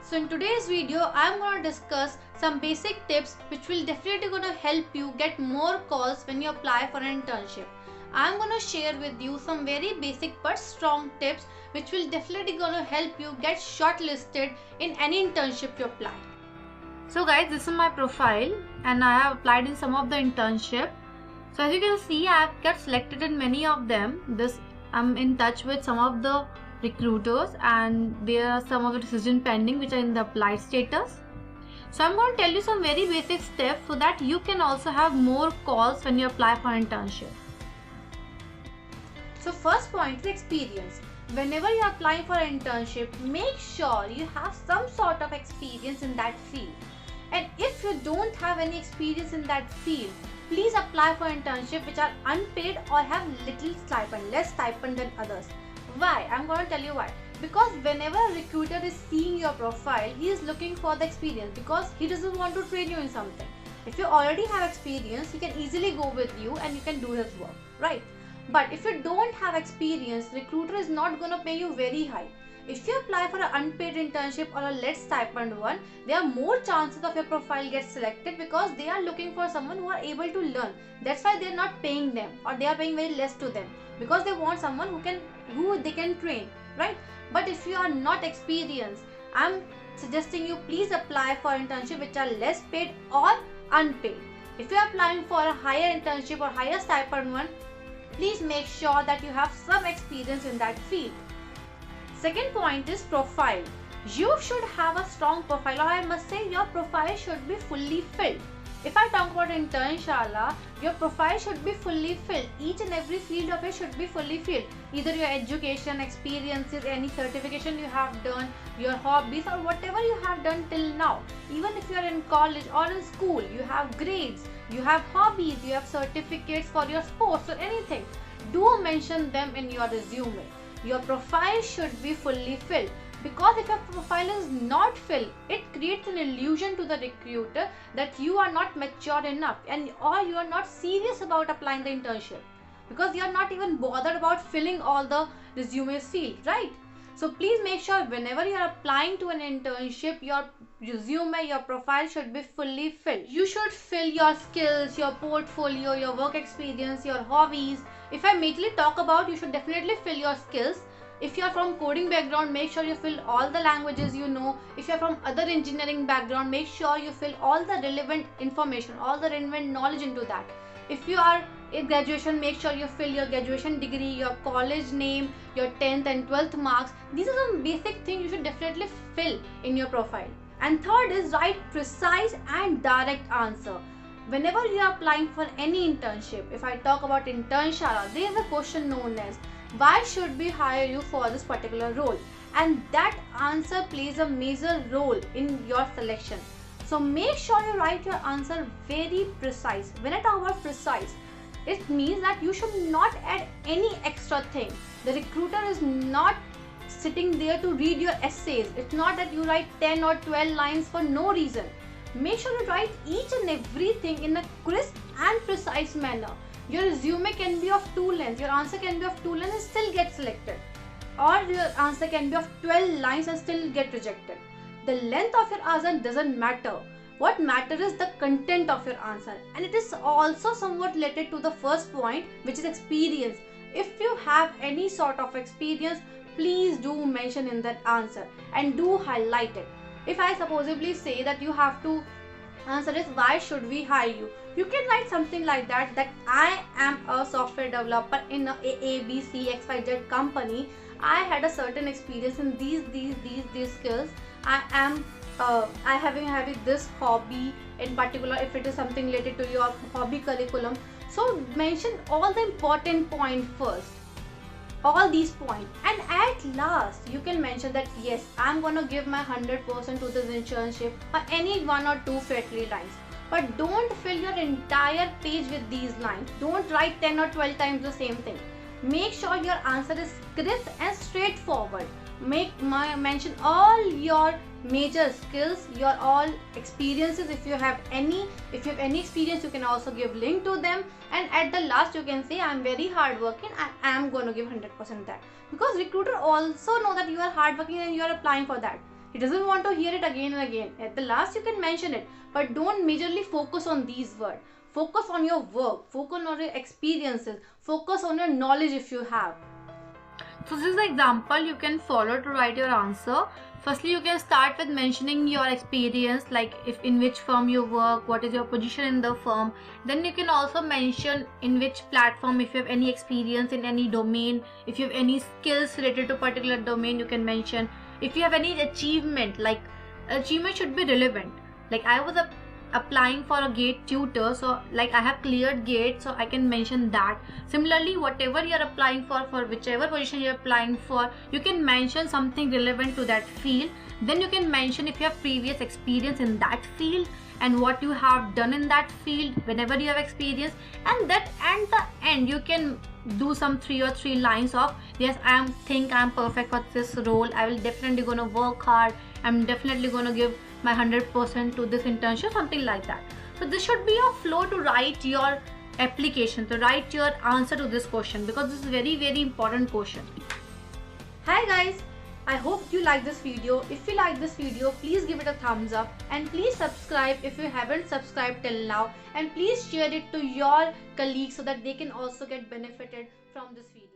So in today's video, I'm going to discuss some basic tips which will definitely going to help you get more calls when you apply for an internship. I'm going to share with you some very basic but strong tips which will definitely going to help you get shortlisted in any internship you apply. So guys, this is my profile and I have applied in some of the internship. So as you can see, I have got selected in many of them. I'm in touch with some of the recruiters and there are some of the decision pending which are in the applied status. So I'm going to tell you some very basic steps so that you can also have more calls when you apply for an internship. So first point is experience. Whenever you are applying for an internship, make sure you have some sort of experience in that field. And if you don't have any experience in that field, please apply for internship which are unpaid or have little stipend, less stipend than others. Why? I'm going to tell you why. Because whenever a recruiter is seeing your profile, he is looking for the experience because he doesn't want to train you in something. If you already have experience, he can easily go with you and you can do his work, right? But if you don't have experience, recruiter is not going to pay you very high. If you apply for an unpaid internship or a less stipend one, there are more chances of your profile gets selected because they are looking for someone who are able to learn. That's why they are not paying them or they are paying very less to them because they want someone who they can train, right? But if you are not experienced, I'm suggesting you please apply for internship which are less paid or unpaid. If you are applying for a higher internship or higher stipend one, please make sure that you have some experience in that field. Second point is profile. You should have a strong profile, or I must say your profile should be fully filled. If I talk about Internshala, your profile should be fully filled. Each and every field of it should be fully filled. Either your education, experiences, any certification you have done, your hobbies or whatever you have done till now. Even if you are in college or in school, you have grades, you have hobbies, you have certificates for your sports or anything. Do mention them in your resume. Your profile should be fully filled because if your profile is not filled, it creates an illusion to the recruiter that you are not mature enough or you are not serious about applying the internship because you are not even bothered about filling all the resume field, right? So please make sure whenever you are applying to an internship, your resume, your profile should be fully filled. You should fill your skills, your portfolio, your work experience, your hobbies. If I mainly talk about, you should definitely fill your skills. If you are from coding background, make sure you fill all the languages you know. If you are from other engineering background, make sure you fill all the relevant information, all the relevant knowledge into that. If you are in graduation, make sure you fill your graduation degree, your college name, your 10th and 12th marks. These are some basic things you should definitely fill in your profile. And third is write precise and direct answer. Whenever you are applying for any internship, if I talk about Internshala, there is a question known as why should we hire you for this particular role? And that answer plays a major role in your selection. So make sure you write your answer very precise. When I talk about precise, it means that you should not add any extra thing. The recruiter is not sitting there to read your essays. It's not that you write 10 or 12 lines for no reason. Make sure you write each and everything in a crisp and precise manner. Your resume can be of 2 lines, your answer can be of 2 lines and still get selected. Or your answer can be of 12 lines and still get rejected. The length of your answer doesn't matter. What matters is the content of your answer. And it is also somewhat related to the first point, which is experience. If you have any sort of experience, please do mention in that answer and do highlight it. If I supposedly say that you have to answer is why should we hire you, you can write something like that I am a software developer in a ABCXYZ company. I had a certain experience in these skills. I having this hobby in particular, if it is something related to your hobby curriculum. So mention all the important points first, all these points, and at last you can mention that yes, I'm gonna give my 100% to this internship, or any 1 or 2 friendly lines. But don't fill your entire page with these lines. Don't write 10 or 12 times the same thing. Make sure your answer is crisp and straightforward. Mention all your major skills, your all experiences. If you have any experience, you can also give link to them, and at the last you can say I'm very hardworking, I am going to give 100% that, because recruiter also know that you are hardworking and you are applying for that. He doesn't want to hear it again and again. At the last you can mention it, but don't majorly focus on these words. Focus on your work, focus on your experiences, focus on your knowledge if you have. So this is the example you can follow to write your answer. Firstly, you can start with mentioning your experience, like if in which firm you work, what is your position in the firm. Then you can also mention in which platform, if you have any experience in any domain, if you have any skills related to particular domain, you can mention. If you have any achievement, like achievement should be relevant. Like I was applying for a GATE tutor, so like I have cleared GATE, so I can mention that. Similarly, whatever you are applying for whichever position you are applying for, you can mention something relevant to that field. Then you can mention if you have previous experience in that field and what you have done in that field whenever you have experience. And that at the end you can do some 3 or 3 lines of, yes, I think I'm perfect for this role, I will definitely gonna work hard, I'm definitely gonna give my 100% to this internship, something like that. So this should be your flow to write your application, to write your answer to this question, because this is very important question. Hi guys, I hope you like this video. If you like this video, please give it a thumbs up and please subscribe if you haven't subscribed till now, and please share it to your colleagues so that they can also get benefited from this video.